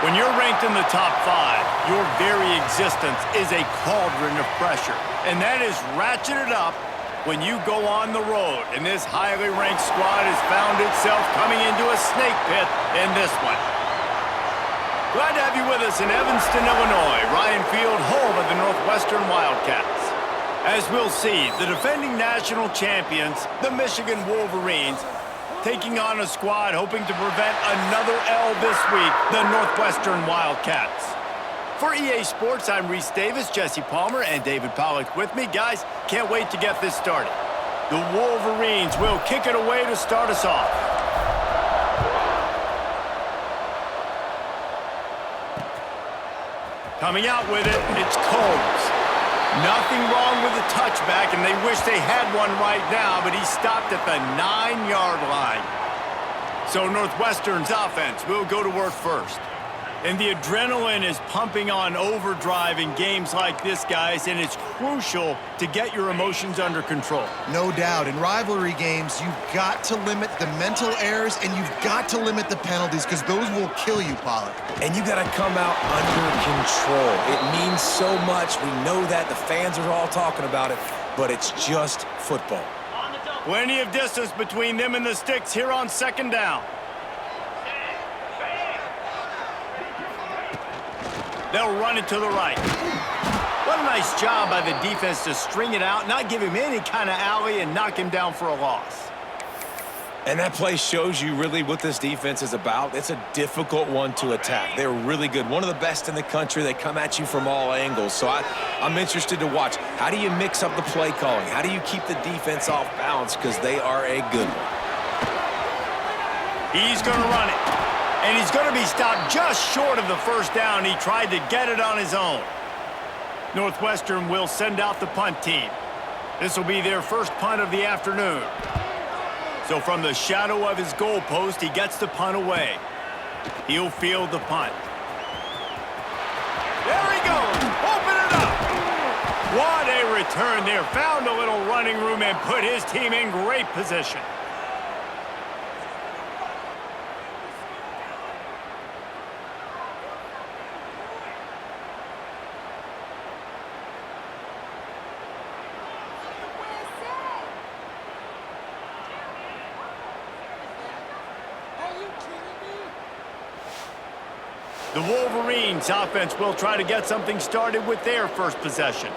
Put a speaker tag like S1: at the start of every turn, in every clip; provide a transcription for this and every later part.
S1: When you're ranked in the top 5, your very existence is a cauldron of pressure. And that is ratcheted up when you go on the road. And this highly ranked squad has found itself coming into a snake pit in this one. Glad to have you with us in Evanston, Illinois, Ryan Field, home of the Northwestern Wildcats. As we'll see, the defending national champions, the Michigan Wolverines, taking on a squad hoping to prevent another L this week, the Northwestern Wildcats. For EA Sports, I'm Reese Davis, Jesse Palmer, and David Pollock with me. Guys, can't wait to get this started. The Wolverines will kick it away to start us off. Coming out with it, it's Combs. Nothing wrong with the touchback, and they wish they had one right now, but he stopped at the 9-yard line. So Northwestern's offense will go to work first. And the adrenaline is pumping on overdrive in games like this, guys, and it's crucial to get your emotions under control.
S2: No doubt. In rivalry games, you've got to limit the mental errors, and you've got to limit the penalties, because those will kill you, Pollard.
S3: And you got to come out under control. It means so much. We know that. The fans are all talking about it, but it's just football.
S1: Plenty of distance between them and the sticks here on second down. They'll run it to the right. What a nice job by the defense to string it out, not give him any kind of alley, and knock him down for a loss.
S3: And that play shows you really what this defense is about. It's a difficult one to attack. They're really good. One of the best in the country. They come at you from all angles. So I'm interested to watch. How do you mix up the play calling? How do you keep the defense off balance? Because they are a good one.
S1: He's going to run it. And he's going to be stopped just short of the first down. He tried to get it on his own. Northwestern will send out the punt team. This will be their first punt of the afternoon. So from the shadow of his goalpost, he gets the punt away. He'll field the punt. There he goes. Open it up. What a return there. Found a little running room and put his team in great position. The Wolverines offense will try to get something started with their first possession.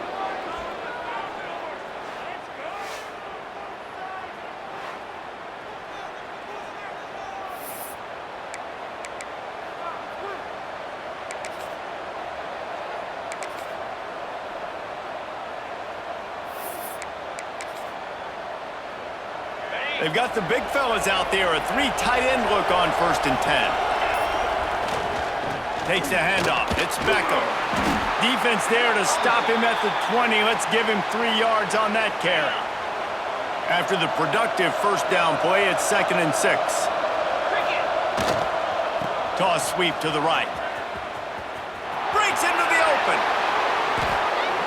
S1: They've got the big fellas out there, a 3 tight end look on 1st and 10. Takes the handoff. It's Beckham. Defense there to stop him at the 20. Let's give him 3 yards on that carry. After the productive first down play, it's 2nd and 6. Toss sweep to the right. Breaks into the open.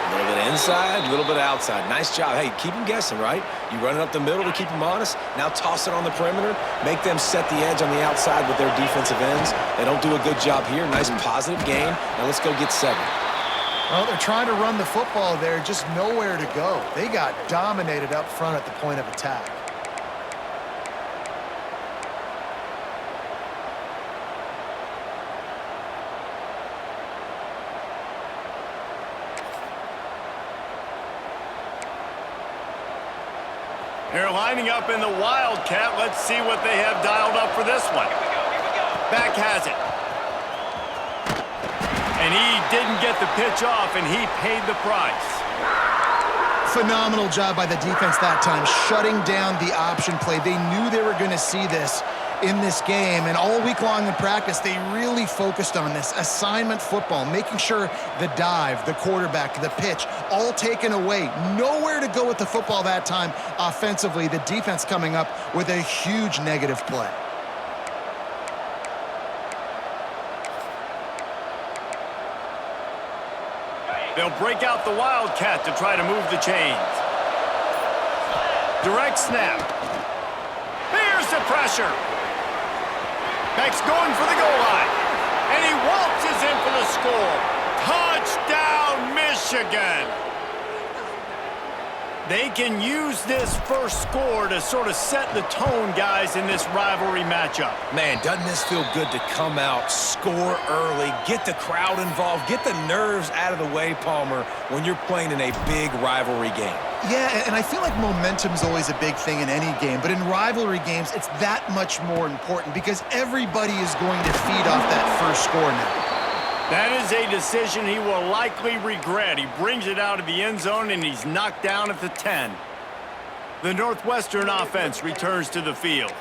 S3: A little bit inside, a little bit outside. Nice job. Hey, keep them guessing, right? You run it up the middle to keep them honest. Now toss it on the perimeter. Make them set the edge on the outside with their defensive ends. They don't do a good job here. Nice positive gain. Now let's go get 7.
S2: Well, they're trying to run the football there, just nowhere to go. They got dominated up front at the point of attack.
S1: They're lining up in the Wildcat. Let's see what they have dialed up for this one. Back has it. And he didn't get the pitch off, and he paid the price.
S2: Phenomenal job by the defense that time, shutting down the option play. They knew they were going to see this in this game, and all week long in practice, they really focused on this assignment football, making sure the dive, the quarterback, the pitch, all taken away. Nowhere to go with the football that time offensively. The defense coming up with a huge negative play.
S1: They'll break out the Wildcat to try to move the chains. Direct snap. Here's the pressure. Beck's going for the goal line. And he won't Michigan. They can use this first score to sort of set the tone, guys, in this rivalry matchup.
S3: Man, doesn't this feel good to come out, score early, get the crowd involved, get the nerves out of the way, Palmer, when you're playing in a big rivalry game?
S2: Yeah, and I feel like momentum's always a big thing in any game, but in rivalry games, it's that much more important because everybody is going to feed off that first score now.
S1: That is a decision he will likely regret. He brings it out of the end zone, and he's knocked down at the 10. The Northwestern offense returns to the field.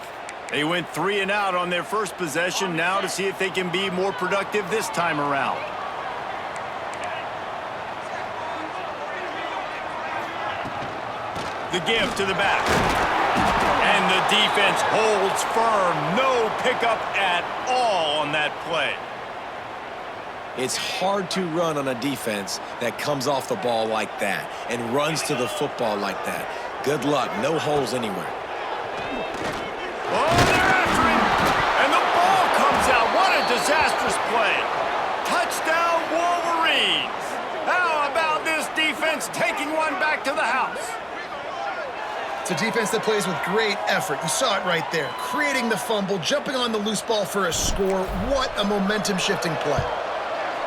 S1: They went 3 and out on their first possession, now to see if they can be more productive this time around. The give to the back. And the defense holds firm. No pickup at all on that play.
S3: It's hard to run on a defense that comes off the ball like that and runs to the football like that. Good luck. No holes anywhere.
S1: Oh, they're after him. And the ball comes out. What a disastrous play. Touchdown, Wolverines. How about this defense taking one back to the house?
S2: It's a defense that plays with great effort. You saw it right there. Creating the fumble, jumping on the loose ball for a score. What a momentum-shifting play.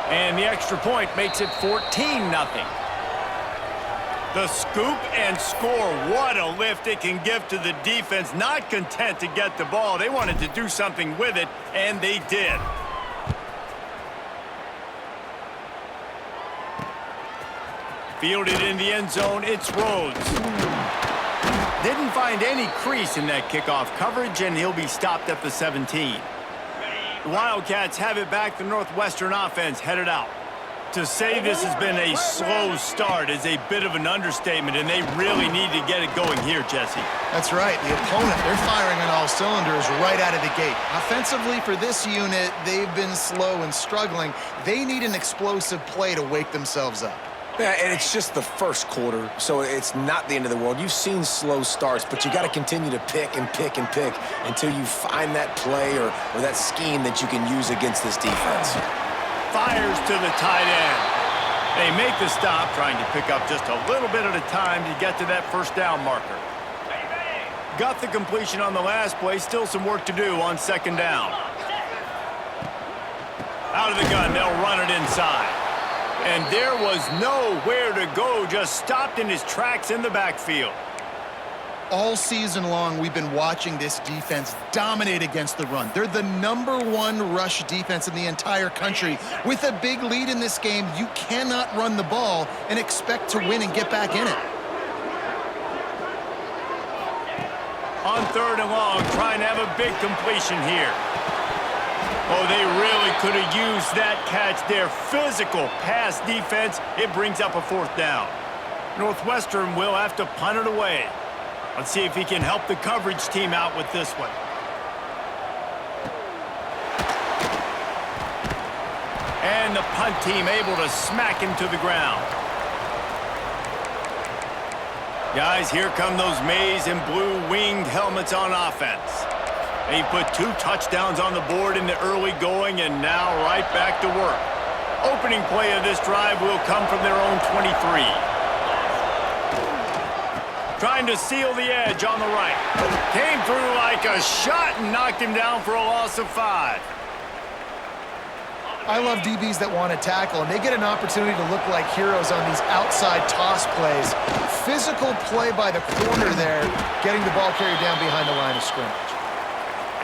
S1: And the extra point makes it 14-0. The scoop and score. What a lift it can give to the defense. Not content to get the ball. They wanted to do something with it, and they did. Fielded in the end zone, it's Rhodes. Didn't find any crease in that kickoff coverage, and he'll be stopped at the 17. The Wildcats have it back. The Northwestern offense headed out. To say this has been a slow start is a bit of an understatement, and they really need to get it going here, Jesse.
S2: That's right. The opponent, they're firing on all cylinders right out of the gate. Offensively, for this unit, they've been slow and struggling. They need an explosive play to wake themselves up.
S3: Yeah, and it's just the first quarter, so it's not the end of the world. You've seen slow starts, but you got to continue to pick and pick and pick until you find that play or that scheme that you can use against this defense.
S1: Fires to the tight end. They make the stop, trying to pick up just a little bit at a time to get to that first down marker. Got the completion on the last play, still some work to do on second down. Out of the gun, they'll run it inside. And there was nowhere to go, just stopped in his tracks in the backfield.
S2: All season long, we've been watching this defense dominate against the run. They're the #1 rush defense in the entire country. With a big lead in this game, you cannot run the ball and expect to win and get back in it.
S1: On 3rd and long, trying to have a big completion here. Oh, they really could have used that catch there. Physical pass defense. It brings up a 4th down. Northwestern will have to punt it away. Let's see if he can help the coverage team out with this one. And the punt team able to smack him to the ground. Guys, here come those maize and blue winged helmets on offense. They put 2 touchdowns on the board in the early going, and now right back to work. Opening play of this drive will come from their own 23. Trying to seal the edge on the right. Came through like a shot and knocked him down for a loss of 5.
S2: I love DBs that want to tackle, and they get an opportunity to look like heroes on these outside toss plays. Physical play by the corner there, getting the ball carried down behind the line of scrimmage.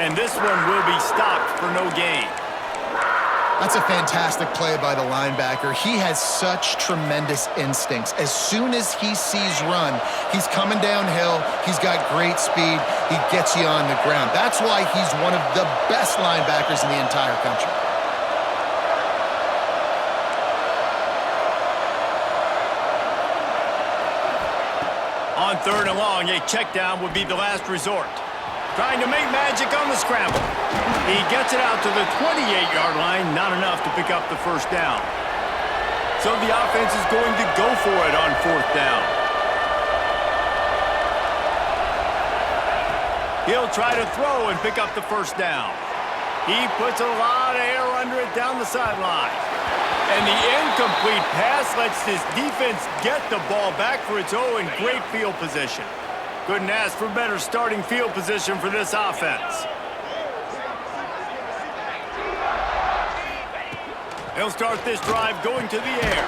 S1: And this one will be stopped for no gain.
S2: That's a fantastic play by the linebacker. He has such tremendous instincts. As soon as he sees run, he's coming downhill. He's got great speed. He gets you on the ground. That's why he's one of the best linebackers in the entire country.
S1: On 3rd and long, a check down would be the last resort. Trying to make magic on the scramble. He gets it out to the 28-yard line, not enough to pick up the first down. So the offense is going to go for it on 4th down. He'll try to throw and pick up the first down. He puts a lot of air under it down the sideline. And the incomplete pass lets this defense get the ball back for its own great field position. Couldn't ask for better starting field position for this offense. He'll start this drive going to the air.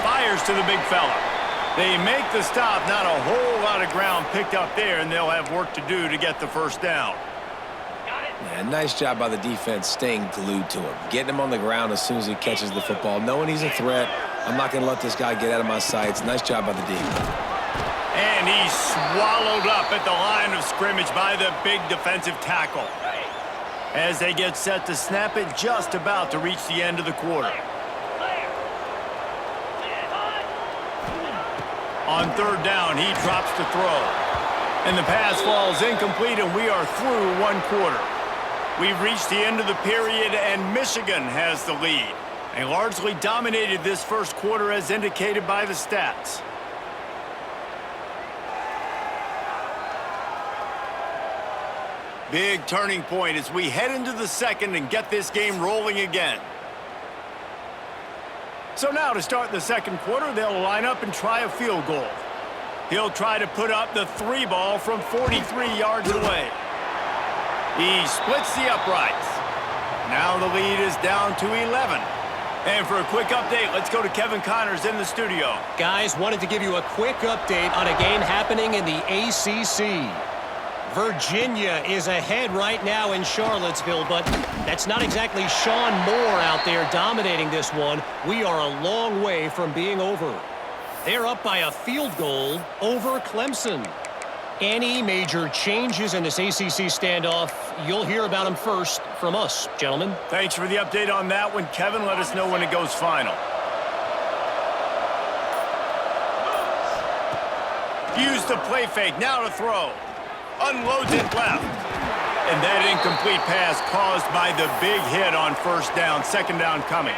S1: Fires to the big fella. They make the stop, not a whole lot of ground picked up there, and they'll have work to do to get the first down.
S3: Yeah, nice job by the defense staying glued to him. Getting him on the ground as soon as he catches the football. Knowing he's a threat, I'm not going to let this guy get out of my sights. Nice job by the defense.
S1: And he's swallowed up at the line of scrimmage by the big defensive tackle. As they get set to snap it, just about to reach the end of the quarter. On third down, he drops to throw. And the pass falls incomplete, and we are through one quarter. We've reached the end of the period, and Michigan has the lead. They largely dominated this first quarter as indicated by the stats. Big turning point as we head into the second and get this game rolling again. So now to start the second quarter, they'll line up and try a field goal. He'll try to put up the 3 ball from 43 yards away. He splits the uprights. Now the lead is down to 11. And for a quick update, let's go to Kevin Connors in the studio.
S4: Guys, wanted to give you a quick update on a game happening in the ACC. Virginia is ahead right now in Charlottesville, but that's not exactly Sean Moore out there dominating this one. We are a long way from being over. They're up by a field goal over Clemson. Any major changes in this ACC standoff, you'll hear about them first from us, gentlemen.
S1: Thanks for the update on that one, Kevin. Let us know when it goes final. Use the play fake, now to throw. Unloads it left. And that incomplete pass caused by the big hit on first down. Second down coming.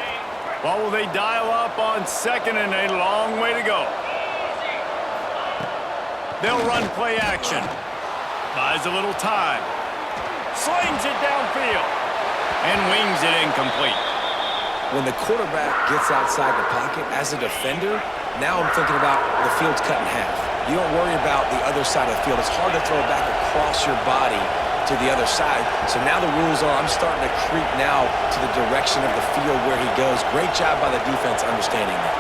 S1: Well, will they dial up on second, and a long way to go. They'll run play action. Buys a little time. Slings it downfield. And wings it incomplete.
S3: When the quarterback gets outside the pocket as a defender, now I'm thinking about the field's cut in half. You don't worry about the other side of the field. It's hard to throw back across your body to the other side. So now the rules are I'm starting to creep now to the direction of the field where he goes. Great job by the defense understanding that.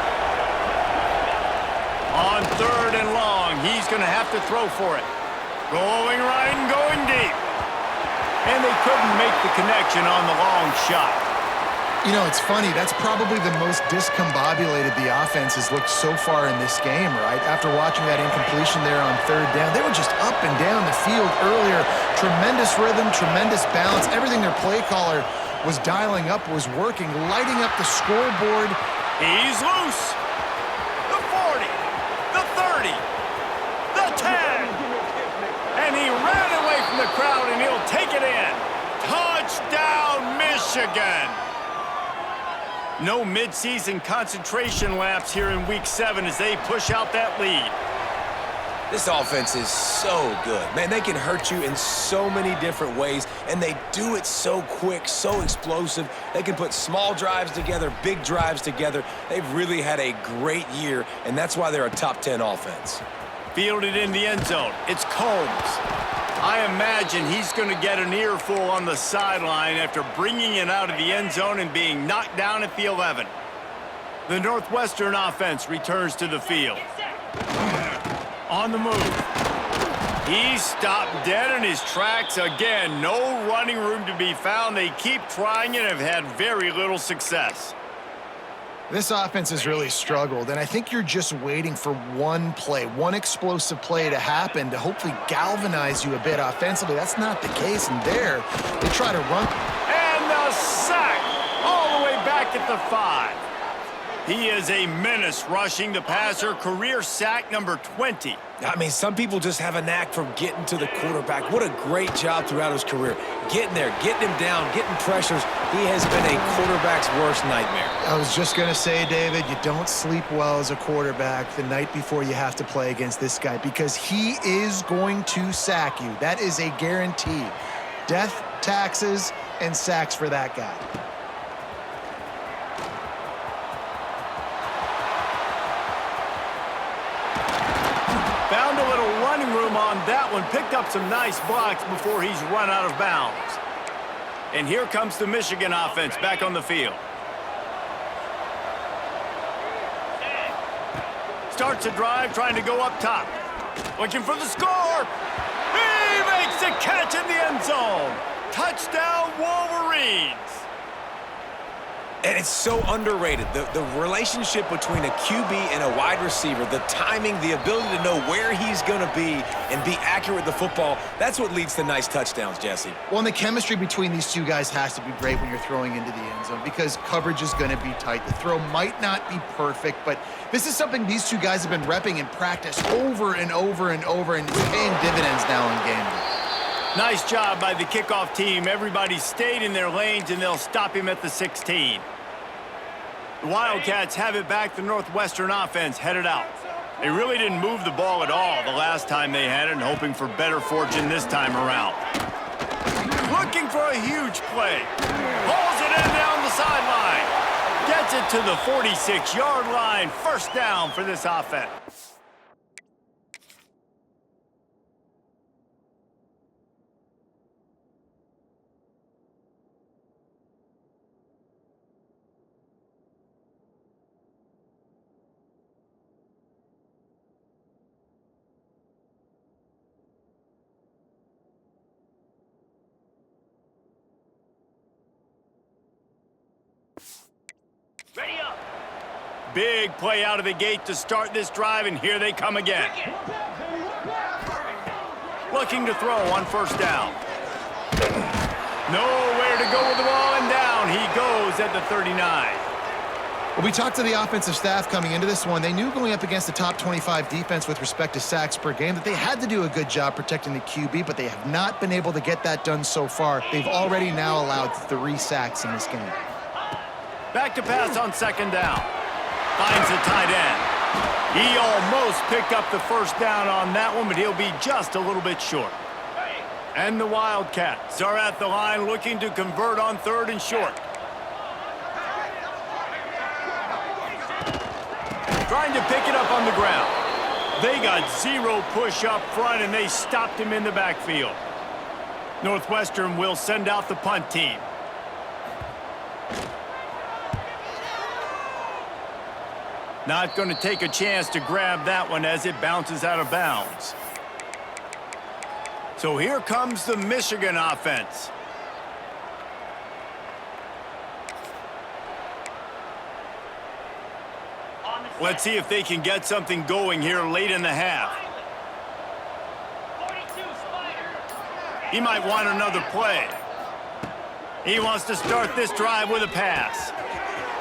S1: On third and long, he's going to have to throw for it. Going right and going deep. And they couldn't make the connection on the long shot.
S2: You know, it's funny. That's probably the most discombobulated the offense has looked so far in this game, right? After watching that incompletion there on third down, they were just up and down the field earlier. Tremendous rhythm, tremendous balance. Everything their play caller was dialing up was working, lighting up the scoreboard.
S1: He's loose. The 40, the 30, the 10. And he ran away from the crowd, and he'll take it in. Touchdown, Michigan. No midseason concentration laps here in Week 7 as they push out that lead.
S3: This offense is so good. Man, they can hurt you in so many different ways, and they do it so quick, so explosive. They can put small drives together, big drives together. They've really had a great year, and that's why they're a top 10 offense.
S1: Fielded in the end zone. It's Combs. I imagine he's going to get an earful on the sideline after bringing it out of the end zone and being knocked down at the 11. The Northwestern offense returns to the field. On the move. He's stopped dead in his tracks again. No running room to be found. They keep trying and have had very little success.
S2: This offense has really struggled, and I think you're just waiting for one play, one explosive play to happen to hopefully galvanize you a bit offensively. That's not the case, and there, they try to run.
S1: And the sack all the way back at the 5. He is a menace rushing the passer, career sack number 20.
S3: I mean, some people just have a knack for getting to the quarterback. What a great job throughout his career. Getting there, getting him down, getting pressures. He has been a quarterback's worst nightmare.
S2: I was just going to say, David, you don't sleep well as a quarterback the night before you have to play against this guy because he is going to sack you. That is a guarantee. Death, taxes, and sacks for that guy.
S1: Found a little running room on that one. Picked up some nice blocks before he's run out of bounds. And here comes the Michigan offense back on the field. Starts a drive, trying to go up top. Looking for the score. He makes the catch in the end zone. Touchdown, Wolverines.
S3: And it's so underrated. The relationship between a QB and a wide receiver, the timing, the ability to know where he's going to be and be accurate with the football, that's what leads to nice touchdowns, Jesse.
S2: Well, and the chemistry between these two guys has to be great when you're throwing into the end zone because coverage is going to be tight. The throw might not be perfect, but this is something these two guys have been repping in practice over and over and over, and it's paying dividends now in game.
S1: Nice job by the kickoff team. Everybody stayed in their lanes, and they'll stop him at the 16. The Wildcats have it back. The Northwestern offense headed out. They really didn't move the ball at all the last time they had it, and hoping for better fortune this time around. Looking for a huge play. Pulls it in down the sideline. Gets it to the 46-yard line. First down for this offense.
S5: Ready up.
S1: Big play out of the gate to start this drive, and here they come again. Looking to throw on first down. Nowhere to go with the ball, and down he goes at the 39.
S2: Well, we talked to the offensive staff coming into this one. They knew going up against the top 25 defense with respect to sacks per game that they had to do a good job protecting the QB, but they have not been able to get that done so far. They've already now allowed 3 sacks in this game.
S1: Back to pass on second down. Finds the tight end. He almost picked up the first down on that one, but he'll be just a little bit short. And the Wildcats are at the line looking to convert on third and short. Trying to pick it up on the ground. They got 0 push up front, and they stopped him in the backfield. Northwestern will send out the punt team. Not going to take a chance to grab that one as it bounces out of bounds. So here comes the Michigan offense. Let's see if they can get something going here late in the half. He might want another play. He wants to start this drive with a pass.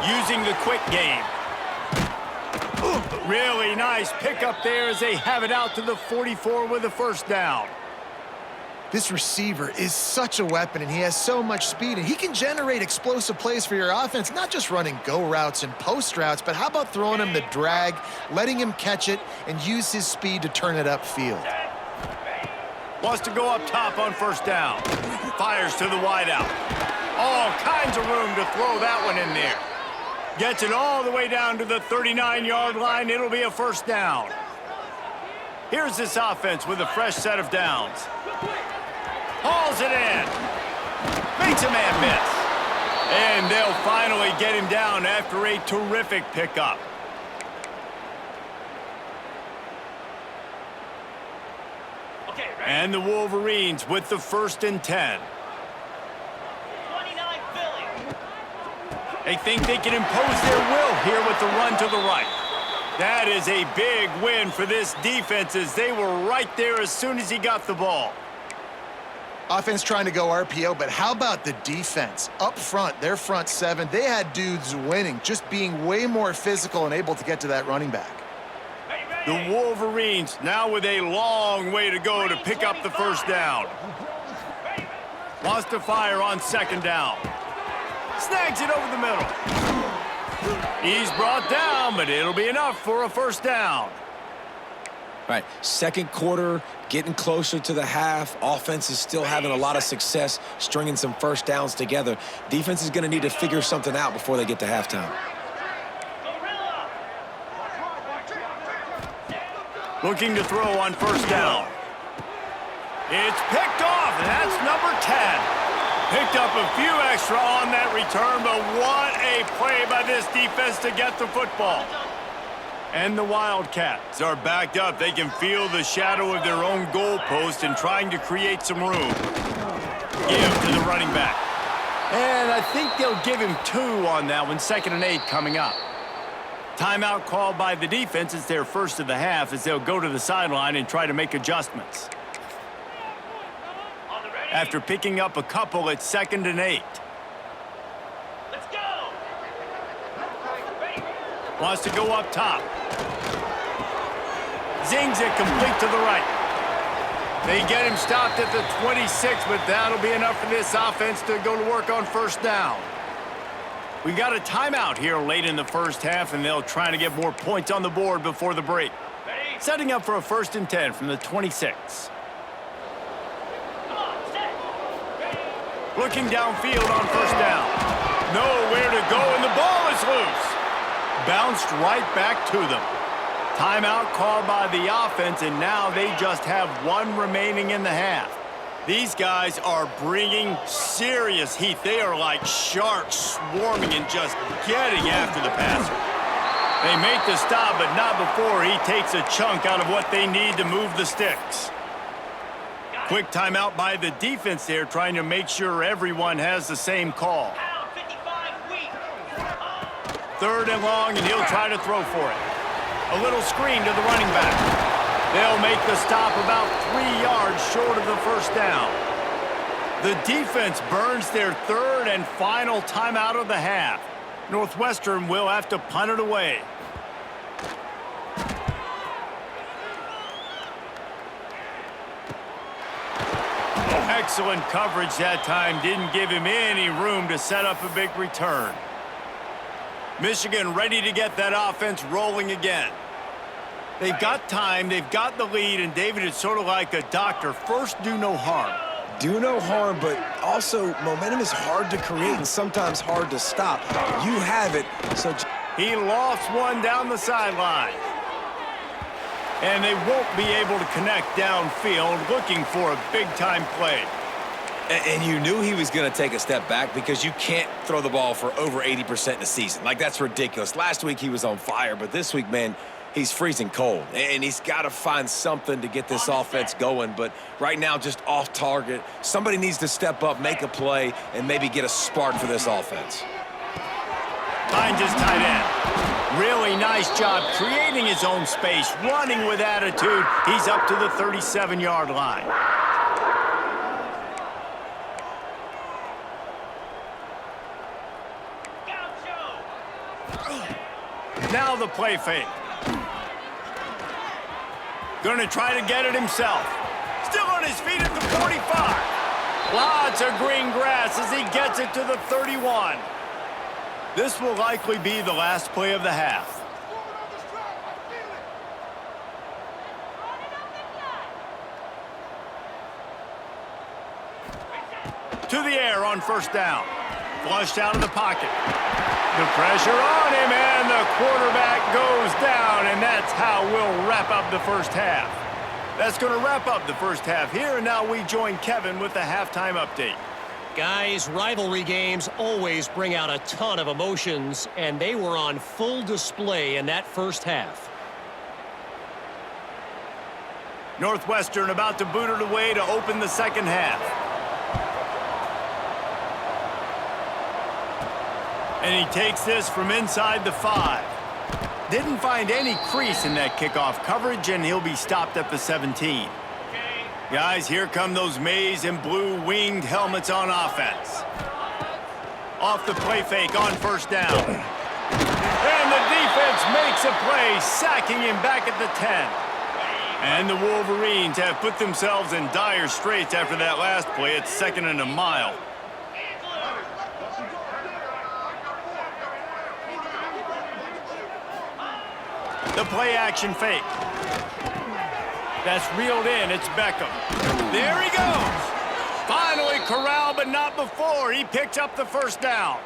S1: Using the quick game. Really nice pickup there as they have it out to the 44 with a first down.
S2: This receiver is such a weapon, and he has so much speed, and he can generate explosive plays for your offense, not just running go routes and post routes, but how about throwing him the drag, letting him catch it, and use his speed to turn it upfield.
S1: Wants to go up top on first down. Fires to the wideout. All kinds of room to throw that one in there. Gets it all the way down to the 39-yard line. It'll be a first down. Here's this offense with a fresh set of downs. Hauls it in. Makes a man miss. And they'll finally get him down after a terrific pickup.
S5: Okay, ready?
S1: And the Wolverines with the 1st and 10.
S5: 29 Philly.
S1: They think they can impose their will here with the run to the right. That is a big win for this defense as they were right there as soon as he got the ball.
S2: Offense trying to go RPO, but how about the defense? Up front, their front 7, they had dudes winning, just being way more physical and able to get to that running back.
S1: The Wolverines now with a long way to go to pick up the first down. Wants to fire on second down. Snags it over the middle. He's brought down, but it'll be enough for a first down.
S3: Right, second quarter, getting closer to the half. Offense is still having a lot of success stringing some first downs together. Defense is going to need to figure something out before they get to halftime.
S1: Looking to throw on first down. It's picked off, and that's number 10. Picked up a few extra on that return, but what a play by this defense to get the football. And the Wildcats are backed up. They can feel the shadow of their own goalpost and trying to create some room. Give to the running back. And I think they'll give him 2 on that one, 2nd and 8 coming up. Timeout called by the defense. It's their first of the half as they'll go to the sideline and try to make adjustments. After picking up a couple, it's 2nd and 8.
S5: Let's go.
S1: Wants to go up top. Zings it complete to the right. They get him stopped at the 26, but that'll be enough for this offense to go to work on first down. We got a timeout here late in the first half, and they'll try to get more points on the board before the break. Setting up for a 1st and 10 from the 26. Looking downfield on first down. Nowhere to go, and the ball is loose. Bounced right back to them. Timeout called by the offense, and now they just have 1 remaining in the half. These guys are bringing serious heat. They are like sharks swarming and just getting after the passer. They make the stop, but not before he takes a chunk out of what they need to move the sticks. Quick timeout by the defense there, trying to make sure everyone has the same call. 3rd and long, and he'll try to throw for it. A little screen to the running back. They'll make the stop about 3 yards short of the first down. The defense burns their 3rd and final timeout of the half. Northwestern will have to punt it away. Excellent coverage that time. Didn't give him any room to set up a big return. Michigan ready to get that offense rolling again. They've got time, they've got the lead, and David, it's sort of like a doctor. First, do no harm.
S3: Do no harm, but also momentum is hard to create and sometimes hard to stop. You have it, so...
S1: He lost one down the sideline. And they won't be able to connect downfield, looking for a big-time play.
S3: And you knew he was going to take a step back because you can't throw the ball for over 80% in a season. Like, that's ridiculous. Last week he was on fire, but this week, man, he's freezing cold. And he's got to find something to get this offense going. But right now, just off target. Somebody needs to step up, make a play, and maybe get a spark for this offense.
S1: Finds his tight end. Really nice job creating his own space, running with attitude. He's up to the 37-yard line. Now the play fake. Going to try to get it himself. Still on his feet at the 45. Lots of green grass as he gets it to the 31. This will likely be the last play of the half. To the air on first down. Flushed out of the pocket. The pressure on him, and the quarterback goes down, and that's how we'll wrap up the first half. That's going to wrap up the first half here, and now we join Kevin with the halftime update.
S4: Guys, rivalry games always bring out a ton of emotions, and they were on full display in that first half.
S1: Northwestern about to boot it away to open the second half. And he takes this from inside the 5. Didn't find any crease in that kickoff coverage, and he'll be stopped at the 17. Guys, here come those maize and blue winged helmets on offense. Off the play fake on first down. And the defense makes a play, sacking him back at the 10. And the Wolverines have put themselves in dire straits after that last play. It's 2nd and a mile. The play action fake. That's reeled in. It's Beckham. There he goes. Finally corralled, but not before. He picks up the first down.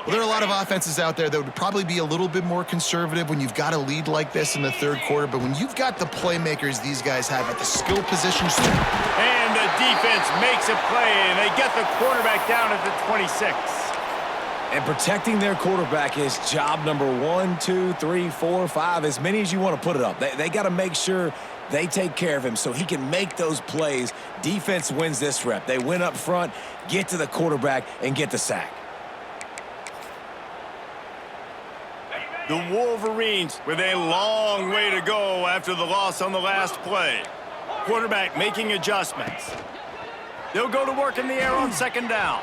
S2: Well, there are a lot of offenses out there that would probably be a little bit more conservative when you've got a lead like this in the third quarter, but when you've got the playmakers these guys have at the skill positions.
S1: And the defense makes a play, and they get the quarterback down at the 26.
S3: And protecting their quarterback is job number 1, 2, 3, 4, 5, as many as you want to put it up. They got to make sure they take care of him so he can make those plays. Defense wins this rep. They win up front, get to the quarterback, and get the sack.
S1: The Wolverines with a long way to go after the loss on the last play. Quarterback making adjustments. They'll go to work in the air on second down.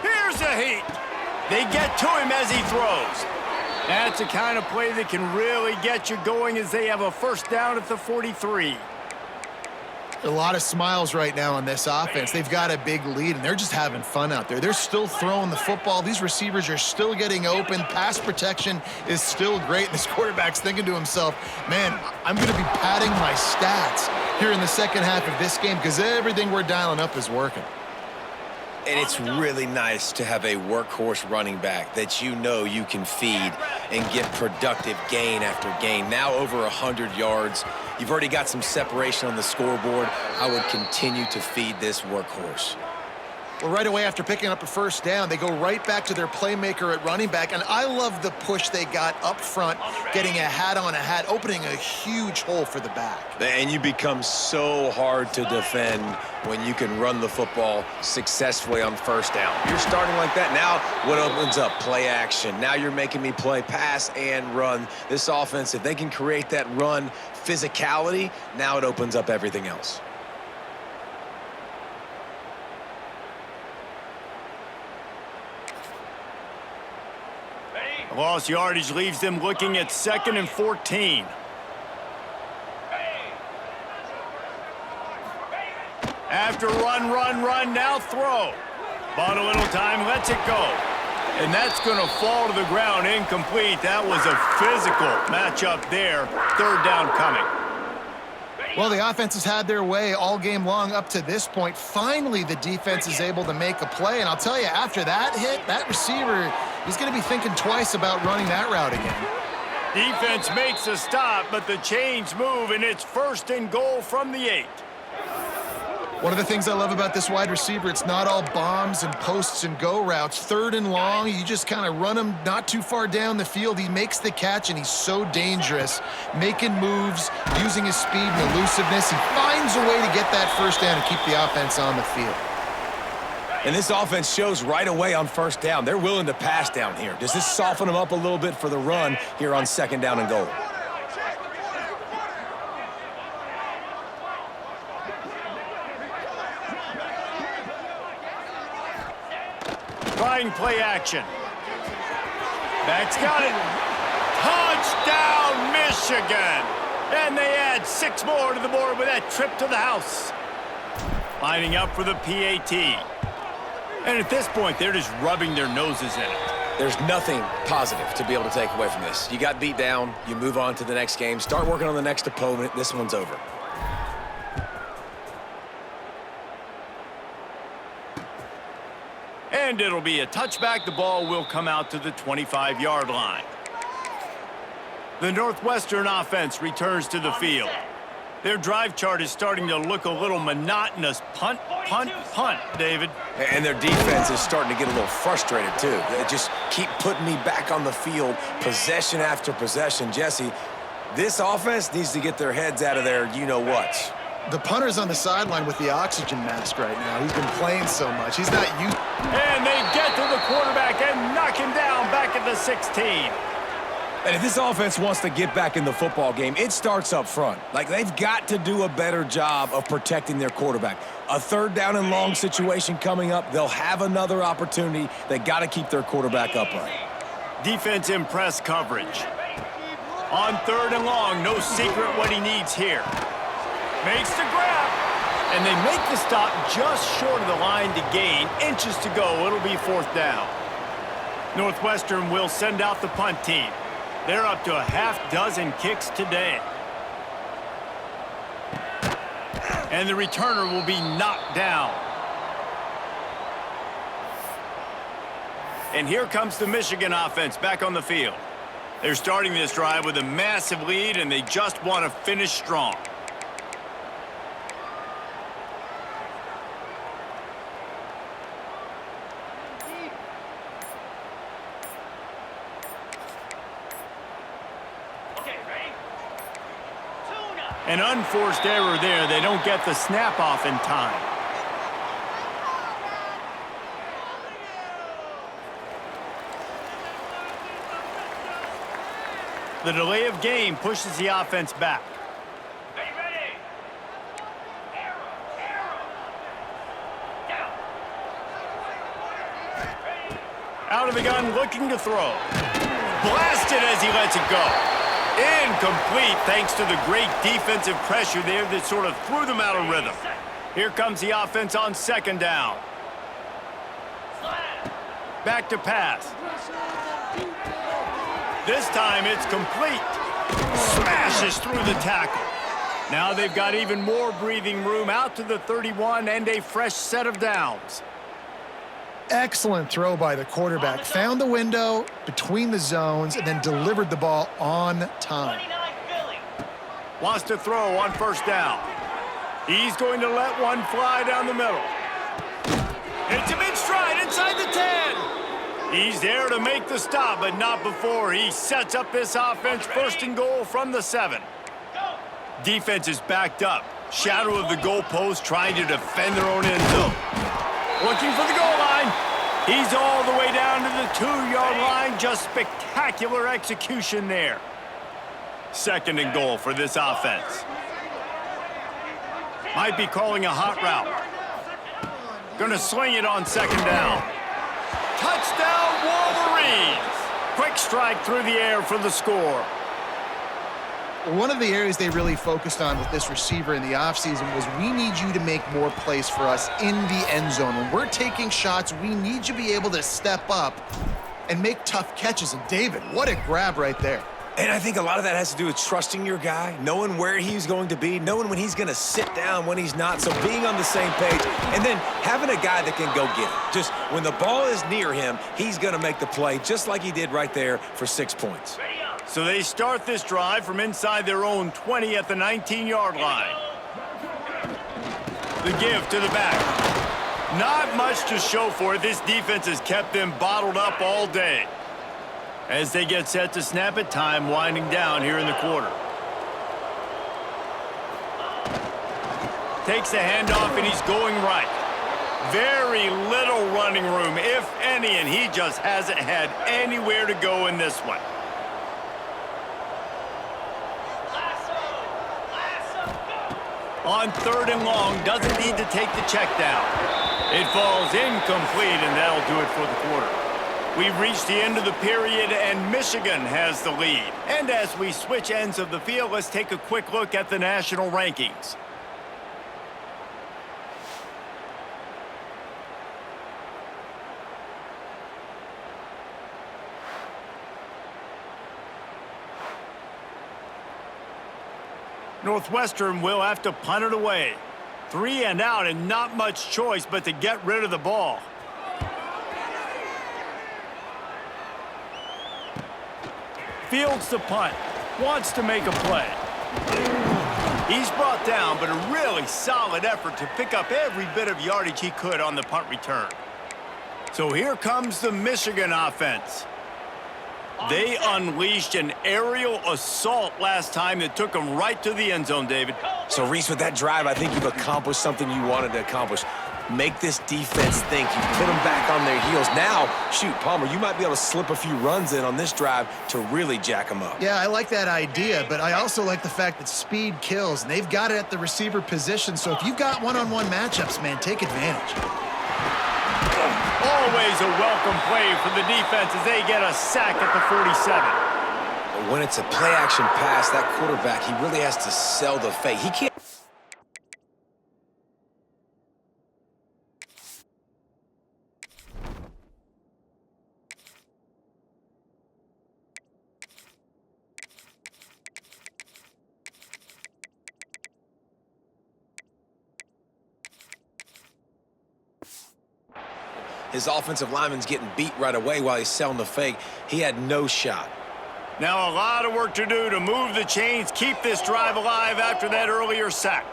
S1: Here's the heat. They get to him as he throws. That's the kind of play that can really get you going as they have a first down at the 43.
S2: A lot of smiles right now on this offense. They've got a big lead, and they're just having fun out there. They're still throwing the football. These receivers are still getting open. Pass protection is still great. This quarterback's thinking to himself, man, I'm going to be padding my stats here in the second half of this game because everything we're dialing up is working.
S3: And it's really nice to have a workhorse running back that you know you can feed and get productive gain after gain. Now over 100 yards. You've already got some separation on the scoreboard. I would continue to feed this workhorse.
S2: Well, right away after picking up a first down, they go right back to their playmaker at running back. And I love the push they got up front, getting a hat on a hat, opening a huge hole for the back.
S3: And you become so hard to defend when you can run the football successfully on first down. You're starting like that. Now what opens up? Play action. Now you're making me play pass and run. This offense, if they can create that run physicality, now it opens up everything else.
S1: Lost yardage leaves them looking at 2nd and 14. After run, now throw. Bought a little time, lets it go. And that's going to fall to the ground incomplete. That was a physical matchup there. Third down coming.
S2: Well, the offense has had their way all game long up to this point. Finally, the defense is able to make a play. And I'll tell you, after that hit, that receiver, he's going to be thinking twice about running that route again.
S1: Defense makes a stop, but the chains move, and it's 1st and goal from the 8.
S2: One of the things I love about this wide receiver, it's not all bombs and posts and go routes. 3rd and long, you just kind of run him not too far down the field. He makes the catch, and he's so dangerous, making moves, using his speed and elusiveness. He finds a way to get that first down and keep the offense on the field.
S3: And this offense shows right away on first down. They're willing to pass down here. Does this soften them up a little bit for the run here on 2nd down and goal?
S1: Trying play action. Back's got it. Touchdown, Michigan! And they add 6 more to the board with that trip to the house. Lining up for the PAT. And at this point, they're just rubbing their noses in it.
S3: There's nothing positive to be able to take away from this. You got beat down, you move on to the next game, start working on the next opponent. This one's over.
S1: And it'll be a touchback. The ball will come out to the 25-yard line. The Northwestern offense returns to the field. Their drive chart is starting to look a little monotonous. Punt, punt, punt, David.
S3: And their defense is starting to get a little frustrated, too. They just keep putting me back on the field, possession after possession. Jesse, this offense needs to get their heads out of their you-know-what.
S2: The punter's on the sideline with the oxygen mask right now. He's been playing so much. He's not used.
S1: And they get to the quarterback and knock him down back at the 16.
S3: And if this offense wants to get back in the football game, it starts up front. Like, they've got to do a better job of protecting their quarterback. A 3rd down and long situation coming up. They'll have another opportunity. They got to keep their quarterback upright.
S1: Defense in press coverage. On 3rd and long, no secret what he needs here. Makes the grab. And they make the stop just short of the line to gain. Inches to go. It'll be 4th down. Northwestern will send out the punt team. They're up to a half dozen kicks today. And the returner will be knocked down. And here comes the Michigan offense back on the field. They're starting this drive with a massive lead, and they just want to finish strong.
S5: Okay, ready? Tuna.
S1: An unforced error there. They don't get the snap off in time. The delay of game pushes the offense back.
S5: Ready, ready. Arrow, arrow. Down. Ready.
S1: Out of the gun, looking to throw. Blasted as he lets it go. Incomplete thanks to the great defensive pressure there that sort of threw them out of rhythm. Here comes the offense on second down.
S5: Slam.
S1: Back to pass. This time it's complete. Smashes through the tackle. Now they've got even more breathing room out to the 31 and a fresh set of downs.
S2: Excellent throw by the quarterback. Found the window between the zones and then delivered the ball on time.
S5: 29 Philly.
S1: Wants to throw on first down. He's going to let one fly down the middle. Hits him in stride inside the 10. He's there to make the stop, but not before he sets up this offense first and goal from the 7.
S5: Go.
S1: Defense is backed up. Shadow of the goalpost trying to defend their own end zone. Looking for the goal line. He's all the way down to the 2-yard line. Just spectacular execution there. Second and goal for this offense. Might be calling a hot route. Gonna swing it on second down. Touchdown, Wolverines! Quick strike through the air for the score.
S2: One of the areas they really focused on with this receiver in the offseason was we need you to make more plays for us in the end zone. When we're taking shots, we need you to be able to step up and make tough catches. And David, what a grab right there.
S3: And I think a lot of that has to do with trusting your guy, knowing where he's going to be, knowing when he's going to sit down, when he's not, so being on the same page, and then having a guy that can go get it. Just when the ball is near him, he's going to make the play, just like he did right there for 6 points.
S5: Ready up.
S1: So they start this drive from inside their own 20 at the 19-yard line. The give to the back. Not much to show for it. This defense has kept them bottled up all day. As they get set to snap it, time winding down here in the quarter. Takes the handoff and he's going right. Very little running room, if any, and he just hasn't had anywhere to go in this one.
S5: Lasso. Lasso. Go.
S1: On third and long, doesn't need to take the check down. It falls incomplete, and that'll do it for the quarter. We've reached the end of the period, and Michigan has the lead. And as we switch ends of the field, let's take a quick look at the national rankings. Northwestern will have to punt it away. 3 and out, and not much choice but to get rid of the ball. Fields the punt. Wants to make a play. He's brought down, but a really solid effort to pick up every bit of yardage he could on the punt return. So here comes the Michigan offense. They unleashed an aerial assault last time that took them right to the end zone, David.
S3: So, Reese, with that drive, I think you've accomplished something you wanted to accomplish. Make this defense think. You put them back on their heels. Now, shoot, Palmer, you might be able to slip a few runs in on this drive to really jack them up.
S2: Yeah, I like that idea, but I also like the fact that speed kills, and they've got it at the receiver position. So if you've got one-on-one matchups, man, take advantage.
S1: Always a welcome play for the defense as they get a sack at the 47.
S3: But when it's a play-action pass, that quarterback, he really has to sell the fake. He can't. His offensive lineman's getting beat right away while he's selling the fake. He had no shot.
S1: Now a lot of work to do to move the chains, keep this drive alive after that earlier sack.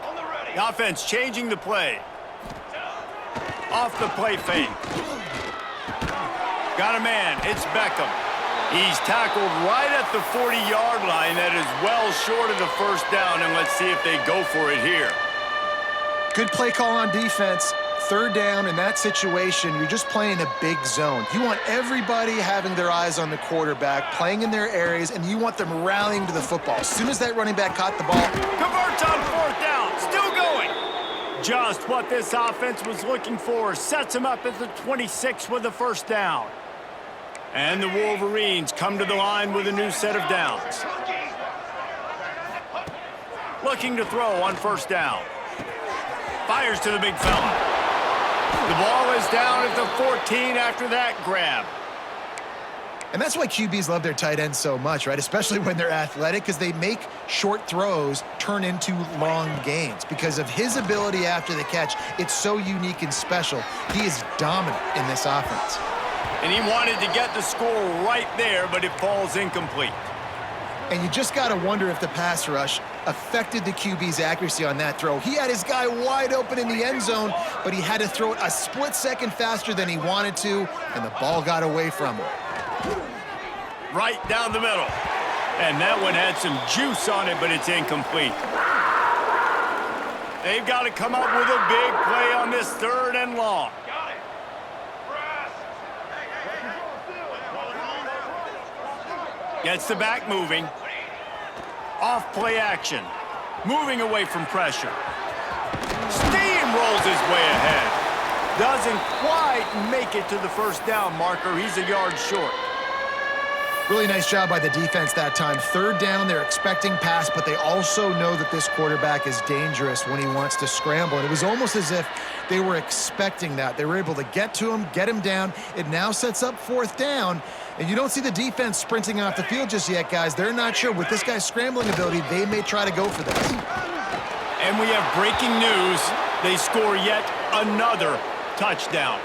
S1: The offense changing the play. Off the play fake. Got a man. It's Beckham. He's tackled right at the 40-yard line. That is well short of the first down, and let's see if they go for it here.
S2: Good play call on defense. Third down in that situation, you're just playing a big zone. You want everybody having their eyes on the quarterback, playing in their areas, and you want them rallying to the football. As soon as that running back caught the ball.
S1: Converts on fourth down. Still going. Just what this offense was looking for. Sets him up at the 26 with the first down. And the Wolverines come to the line with a new set of downs. Looking to throw on first down. Fires to the big fella. The ball is down at the 14 after that grab.
S2: And that's why QBs love their tight ends so much, right? Especially when they're athletic, because they make short throws turn into long gains. Because of his ability after the catch, it's so unique and special. He is dominant in this offense.
S1: And he wanted to get the score right there, but it falls incomplete.
S2: And you just got to wonder if the pass rush affected the QB's accuracy on that throw. He had his guy wide open in the end zone, but he had to throw it a split second faster than he wanted to, and the ball got away from him.
S1: Right down the middle. And that one had some juice on it, but it's incomplete. They've got to come up with a big play on this third and long.
S5: Got it. Press.
S1: Gets the back moving. Off play action. Moving away from pressure. Steamrolls his way ahead. Doesn't quite make it to the first down marker. He's a yard short.
S2: Really nice job by the defense that time. Third down, they're expecting pass, but they also know that this quarterback is dangerous when he wants to scramble. And it was almost as if they were expecting that. They were able to get to him, get him down. It now sets up fourth down. And you don't see the defense sprinting off the field just yet, guys. They're not sure. With this guy's scrambling ability, they may try to go for this.
S1: And we have breaking news. They score yet another touchdown.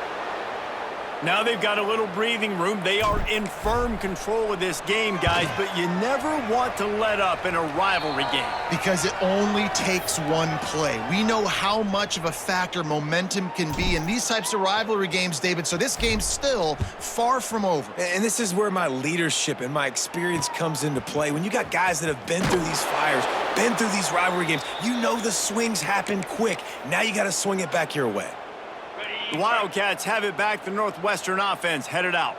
S1: Now they've got a little breathing room. They are in firm control of this game, guys, but you never want to let up in a rivalry game.
S2: Because it only takes one play. We know how much of a factor momentum can be in these types of rivalry games, David, so this game's still far from over.
S3: And this is where my leadership and my experience comes into play. When you got guys that have been through these fires, been through these rivalry games, you know the swings happen quick. Now you got to swing it back your way.
S1: The Wildcats have it back. The Northwestern offense headed out.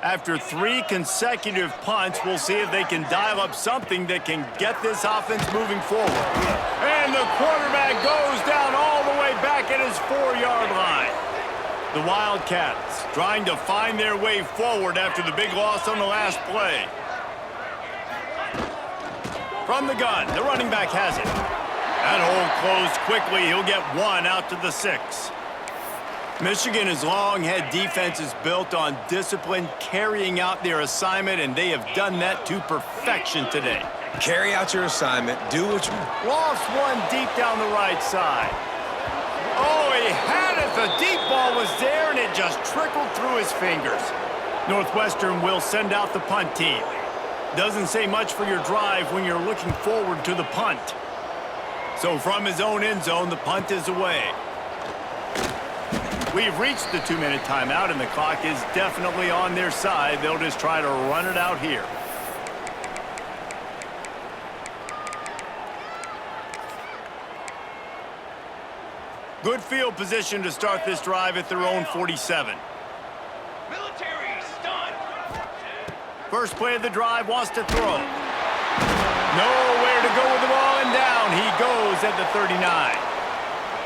S1: After 3 consecutive punts, we'll see if they can dial up something that can get this offense moving forward. And the quarterback goes down all the way back at his 4-yard line. The Wildcats trying to find their way forward after the big loss on the last play. From the gun, the running back has it. That hole closed quickly. He'll get 1 out to the 6. Michigan has long had defenses built on discipline, carrying out their assignment, and they have done that to perfection today.
S3: Carry out your assignment, do what you...
S1: Lost one deep down the right side. Oh, he had it. The deep ball was there, and it just trickled through his fingers. Northwestern will send out the punt team. Doesn't say much for your drive when you're looking forward to the punt. So from his own end zone, the punt is away. We've reached the 2-minute timeout, and the clock is definitely on their side. They'll just try to run it out here. Good field position to start this drive at their own 47.
S5: Military stunt.
S1: First play of the drive, wants to throw. Nowhere to go with the ball, and down he goes at the 39.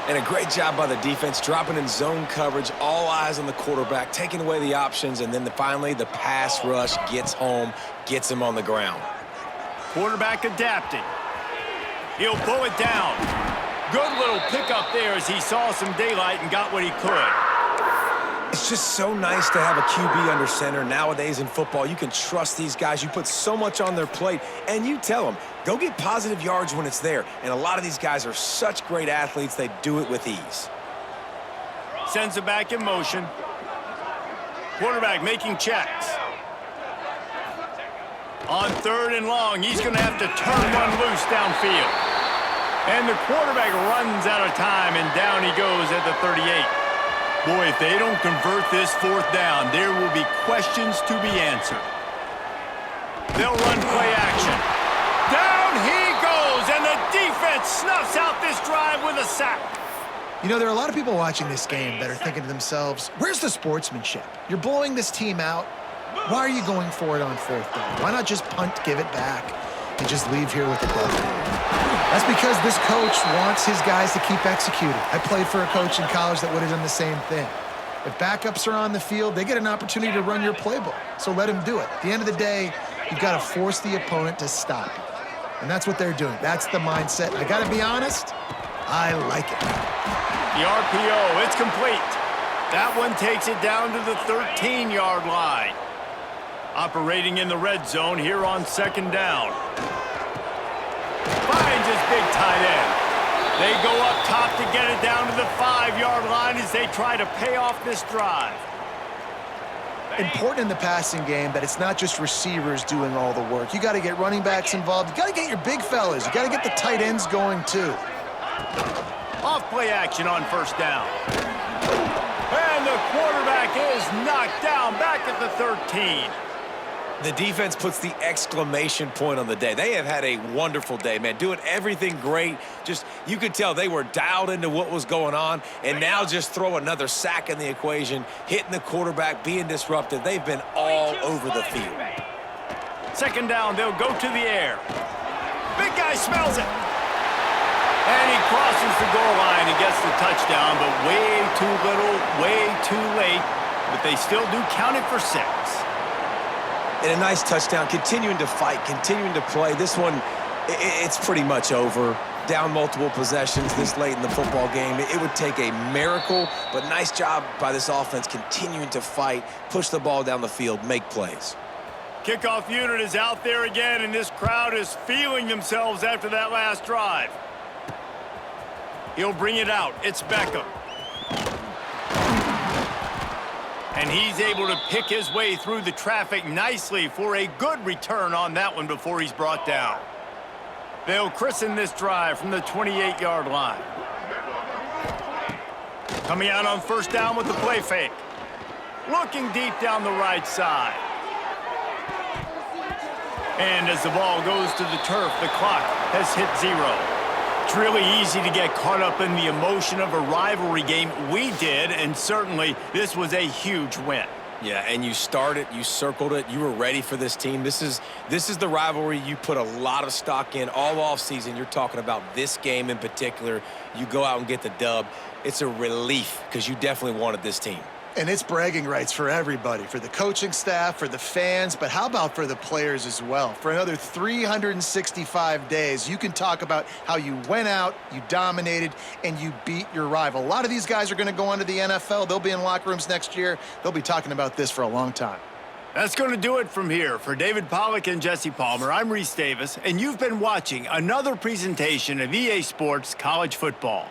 S3: And a great job by the defense, dropping in zone coverage, all eyes on the quarterback, taking away the options, and then finally the pass rush gets home, gets him on the ground.
S1: Quarterback adapting. He'll pull it down. Good little pickup there as he saw some daylight and got what he could.
S3: It's just so nice to have a QB under center. Nowadays in football, you can trust these guys. You put so much on their plate, and you tell them, go get positive yards when it's there. And a lot of these guys are such great athletes, they do it with ease.
S1: Sends it back in motion. Quarterback making checks. On 3rd and long, he's going to have to turn one loose downfield. And the quarterback runs out of time, and down he goes at the 38. Boy, if they don't convert this 4th down, there will be questions to be answered. They'll run play action. Down he goes, and the defense snuffs out this drive with a sack.
S2: You know, there are a lot of people watching this game that are thinking to themselves, where's the sportsmanship? You're blowing this team out. Why are you going for it on 4th down? Why not just punt, give it back, and just leave here with the W? That's because this coach wants his guys to keep executing. I played for a coach in college that would have done the same thing. If backups are on the field, they get an opportunity to run your playbook, so let them do it. At the end of the day, you've got to force the opponent to stop. And that's what they're doing. That's the mindset. I got to be honest, I like it.
S1: The RPO, it's complete. That one takes it down to the 13-yard line. Operating in the red zone here on 2nd down. Finds his big tight end. They go up top to get it down to the 5-yard line as they try to pay off this drive.
S2: Important in the passing game that it's not just receivers doing all the work. You got to get running backs involved. You got to get your big fellas. You got to get the tight ends going too.
S1: Off play action on 1st down. And the quarterback is knocked down back at the 13.
S3: The defense puts the exclamation point on the day. They have had a wonderful day, man. Doing everything great. Just, you could tell they were dialed into what was going on, and now just throw another sack in the equation, hitting the quarterback, being disruptive. They've been all over the field.
S1: 2nd down, they'll go to the air. Big guy smells it. And he crosses the goal line and gets the touchdown, but way too little, way too late. But they still do count it for 6.
S3: And a nice touchdown, continuing to fight, continuing to play. This one, it's pretty much over. Down multiple possessions this late in the football game. It would take a miracle, but nice job by this offense continuing to fight, push the ball down the field, make plays.
S1: Kickoff unit is out there again, and this crowd is feeling themselves after that last drive. He'll bring it out. It's Beckham. And he's able to pick his way through the traffic nicely for a good return on that one before he's brought down. They'll christen this drive from the 28-yard line. Coming out on 1st down with the play fake. Looking deep down the right side. And as the ball goes to the turf, the clock has hit 0. It's really easy to get caught up in the emotion of a rivalry game. We did, and certainly this was a huge win.
S3: Yeah, and you started, you circled it, you were ready for this team. This is the rivalry you put a lot of stock in all offseason. You're talking about this game in particular. You go out and get the dub. It's a relief because you definitely wanted this team.
S2: And it's bragging rights for everybody, for the coaching staff, for the fans, but how about for the players as well? For another 365 days, you can talk about how you went out, you dominated, and you beat your rival. A lot of these guys are going to go on to the NFL. They'll be in locker rooms next year. They'll be talking about this for a long time.
S1: That's going to do it from here. For David Pollack and Jesse Palmer, I'm Reese Davis, and you've been watching another presentation of EA Sports College Football.